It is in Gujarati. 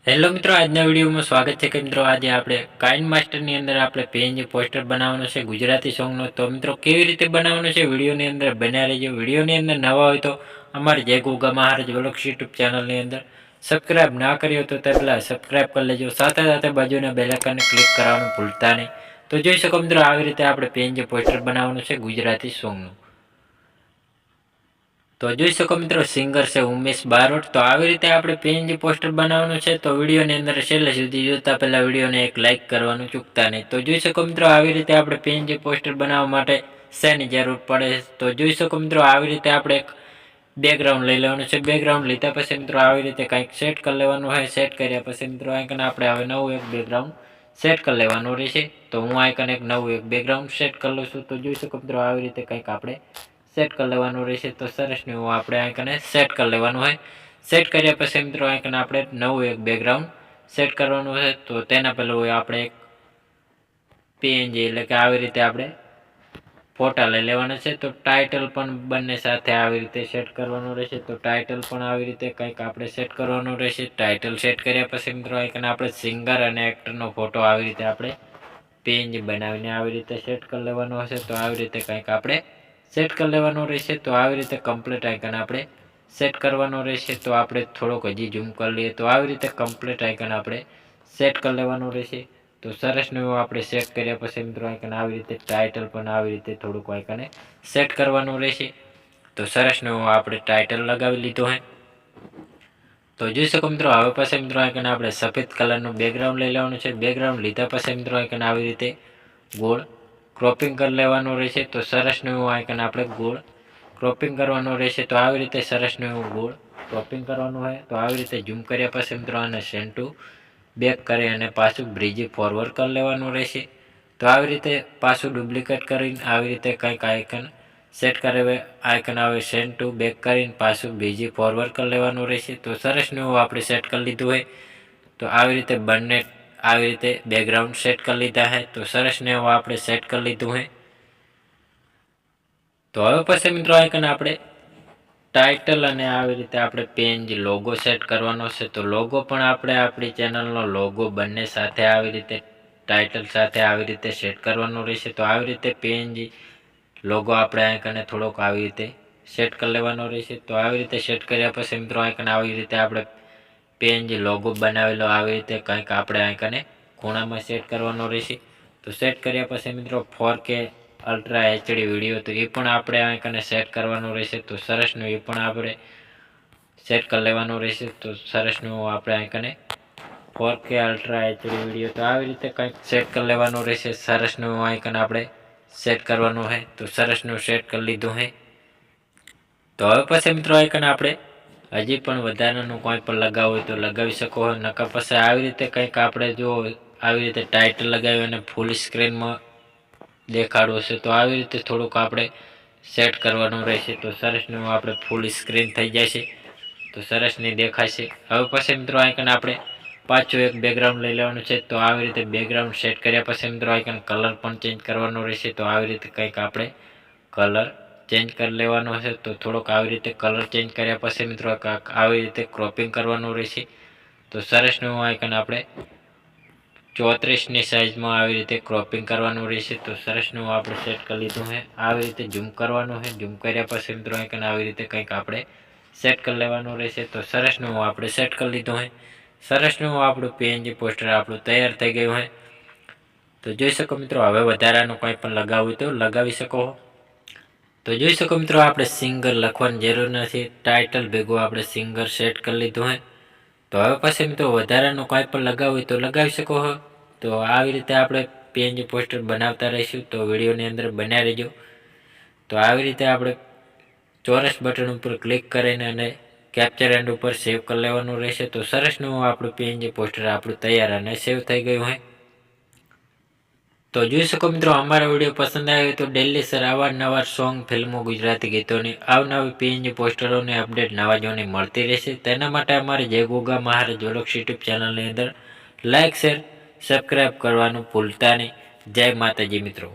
હેલો મિત્રો, આજના વિડીયોમાં સ્વાગત છે કે મિત્રો આજે આપણે કાઇન માસ્ટરની અંદર આપણે પીએનજી પોસ્ટર બનાવવાનો છે ગુજરાતી સોંગનો। તો મિત્રો કેવી રીતે બનાવવાનો છે વિડીયોની અંદર બન્યા રહેજો। વિડીયોની અંદર નવા હોય તો અમારી જય ગોગા મહારાજ વ્લોગ્સ યુટ્યુબ ચેનલની અંદર સબસ્ક્રાઇબ ના કર્યો તો પહેલાં સબસ્ક્રાઇબ કરી લેજો, સાથે સાથે બાજુના બેલ આઇકનને ક્લિક કરવાનું ભૂલતા નહીં। તો જોઈ શકો મિત્રો આવી રીતે આપણે પીએનજી પોસ્ટર બનાવવાનું છે ગુજરાતી સોંગનું। તો જોઈ શકો મિત્રો સિંગર છે ઉમેશ બારોટ। તો આવી રીતે આપણે પીએનજી પોસ્ટર બનાવવાનું છે। તો વિડીયોની અંદર છેલ્લે સુધી જોતા પહેલા વિડીયોને એક લાઇક કરવાનું ચૂકતા નહીં। તો જોઈ શકો મિત્રો આવી રીતે આપણે પીએનજી પોસ્ટર બનાવવા માટે શેની જરૂર પડે। તો જોઈ શકો મિત્રો આવી રીતે આપણે એક બેકગ્રાઉન્ડ લઈ લેવાનું છે। બેકગ્રાઉન્ડ લીધા પછી મિત્રો આવી રીતે કંઈક સેટ કરી લેવાનું હોય। સેટ કર્યા પછી મિત્રો આઈકન આપણે હવે નવું એક બેકગ્રાઉન્ડ સેટ કરી લેવાનું રહેશે। તો હું આઈકન એક નવું એક બેકગ્રાઉન્ડ સેટ કરી લઉં છું। તો જોઈ શકો મિત્રો આવી રીતે કંઈક આપણે સેટ કરી લેવાનું રહેશે। તો સરસ ને આપણે આઈકને સેટ કરી લેવાનું હોય। સેટ કર્યા પછી મિત્રો આઈકન આપણે નવું એક બેકગ્રાઉન્ડ સેટ કરવાનું છે। તો તેના પહેલાં આપણે એક પીએનજી એટલે કે આવી રીતે આપણે ફોટા લઈ લેવાના છે। તો ટાઇટલ પણ બંને સાથે આવી રીતે સેટ કરવાનું રહેશે। તો ટાઇટલ પણ આવી રીતે કંઈક આપણે સેટ કરવાનું રહેશે। ટાઇટલ સેટ કર્યા પછી મિત્રો આઈકન આપણે સિંગર અને એક્ટરનો ફોટો આવી રીતે આપણે પીએનજી બનાવીને આવી રીતે સેટ કરી લેવાનો હશે। તો આવી રીતે કંઈક આપણે સેટ કરી લેવાનું રહેશે। તો આવી રીતે કમ્પ્લીટ આઈકન આપણે સેટ કરવાનો રહેશે। તો આપણે થોડોક હજી ઝૂમ કરી લઈએ। તો આવી રીતે કમ્પ્લીટ આઈકન આપણે સેટ કરી લેવાનું રહેશે। તો સરસનું એવું આપણે સેટ કર્યા પછી મિત્રો આઈકન આવી રીતે ટાઇટલ પણ આવી રીતે થોડુંક આઈકને સેટ કરવાનું રહેશે। તો સરસનું એવું આપણે ટાઇટલ લગાવી લીધું હોય। તો જોઈ શકો મિત્રો હવે પછી મિત્રો આઈકન આપણે સફેદ કલરનું બેકગ્રાઉન્ડ લઈ લેવાનું છે। બેકગ્રાઉન્ડ લીધા પછી મિત્રો આઈકન આવી રીતે ગોળ ક્રોપિંગ કરી લેવાનું રહેશે। તો સરસનું એવું આઈકન આપણે ગોળ ક્રોપિંગ કરવાનું રહેશે। તો આવી રીતે સરસનું એવું ગોળ ક્રોપિંગ કરવાનું હોય। તો આવી રીતે ઝૂમ કર્યા પછી મિત્રો આને સેન્ટ ટુ બેક કરી અને પાછું બ્રિજી ફોરવર્ડ કરી લેવાનું રહેશે। તો આવી રીતે પાછું ડુપ્લિકેટ કરીને આવી રીતે કંઈક આઈકન સેટ કરે આઈકન આવે સેન્ટ ટુ બેક કરીને પાછું બ્રિજી ફોરવર્ડ કરી લેવાનું રહેશે। તો સરસનું એવું આપણે સેટ કરી લીધું હોય। તો આવી રીતે બંને આવી રીતે બેકગ્રાઉન્ડ સેટ કરી લીધા છે। તો સરસને એવું આપણે સેટ કરી લીધું હોય। તો હવે પછી મિત્રો આઈકન આપણે ટાઇટલ અને આવી રીતે આપણે પીએનજી લોગો સેટ કરવાનો છે। તો લોગો પણ આપણે આપણી ચેનલનો લોગો બંને સાથે આવી રીતે ટાઇટલ સાથે આવી રીતે સેટ કરવાનો રહેશે। તો આવી રીતે પીએનજી લોગો આપણે આઈકને થોડોક આવી રીતે સેટ કરી લેવાનો રહેશે। તો આવી રીતે સેટ કર્યા પછી મિત્રો આઈકન આવી રીતે આપણે પીએનજી લોગો બનાવેલો આવી રીતે કંઈક આપણે આઈકને ખૂણામાં સેટ કરવાનો રહેશે। તો સેટ કર્યા પછી મિત્રો 4K અલ્ટ્રા એચડી વિડીયો તો એ પણ આપણે આઈકને સેટ કરવાનું રહેશે। તો સરસનું એ પણ આપણે સેટ કરી લેવાનું રહેશે। તો સરસનું આપણે આઈકને 4K અલ્ટ્રા એચડી વિડીયો તો આવી રીતે કંઈક સેટ કરી લેવાનું રહેશે। સરસનું આઈકન આપણે સેટ કરવાનું છે। તો સરસનું સેટ કરી લીધું છે। તો હવે પછી મિત્રો આઈકન આપણે હજી પણ વધારાનું કોઈ પણ લગાવવું હોય તો લગાવી શકો। નકર પછી આવી રીતે કંઈક આપણે જો આવી રીતે ટાઇટલ લગાવી અને ફૂલ સ્ક્રીનમાં દેખાડવું છે તો આવી રીતે થોડુંક આપણે સેટ કરવાનું રહેશે। તો સરસનું આપણે ફૂલ સ્ક્રીન થઈ જશે। તો સરસની દેખાશે। હવે પછી મિત્રો આઈકન આપણે પાછું એક બેકગ્રાઉન્ડ લઈ લેવાનું છે। તો આવી રીતે બેકગ્રાઉન્ડ સેટ કર્યા પછી મિત્રો આઈકન કલર પણ ચેન્જ કરવાનો રહેશે। તો આવી રીતે કંઈક આપણે કલર ચેન્જ કરી લેવાનો હશે। તો થોડોક આવી રીતે કલર ચેન્જ કર્યા પછી મિત્રો આવી રીતે ક્રોપિંગ કરવાનું રહેશે। તો સરસનું આઈકન આપણે 34ની સાઇઝમાં આવી રીતે ક્રોપિંગ કરવાનું રહેશે। તો સરસનું આપણે સેટ કરી લીધું છે। આવી રીતે ઝૂમ કરવાનું છે। ઝૂમ કર્યા પછી મિત્રો આઈકન આવી રીતે કંઈક આપણે સેટ કરી લેવાનું રહેશે। તો સરસનું આપણે સેટ કરી લીધું છે। સરસનું આપણું પીએનજી પોસ્ટર આપણું તૈયાર થઈ ગયું છે। તો જોઈ શકો મિત્રો હવે વધારાનું કંઈ પણ લગાવવું તો લગાવી શકો। તો જોઈ શકો મિત્રો આપણે સિંગર લખવાની જરૂર નથી। ટાઇટલ ભેગું આપણે સિંગર સેટ કરી લીધું છે। તો હવે પછી મિત્રો વધારાનું કંઈ પણ લગાવવું હોય તો લગાવી શકો છો। તો આવી રીતે આપણે પીએનજી પોસ્ટર બનાવતા રહીશું। તો વિડીયોની અંદર બન્યા રહેજો। તો આવી રીતે આપણે ચોરસ બટન ઉપર ક્લિક કરીને અને કેપ્ચર એન્ડ ઉપર સેવ કરી લેવાનું રહેશે। તો સરસનું આપણું પીએનજી પોસ્ટર આપણું તૈયાર અને સેવ થઈ ગયું હોય। તો જોઈ શકો મિત્રો અમારા વિડીયો પસંદ આવે તો ડેલી સર અવારનવાર સોંગ ફિલ્મો ગુજરાતી ગીતોની અવનવી પીએનજી પોસ્ટરોની અપડેટ નવા જોવાની મળતી રહેશે। તેના માટે અમારી જય ગોગા મહારાજ વ્લોગ્સ યુટ્યુબ ચેનલની અંદર લાઇક શેર સબસ્ક્રાઈબ કરવાનું ભૂલતા નહીં। જય માતાજી મિત્રો।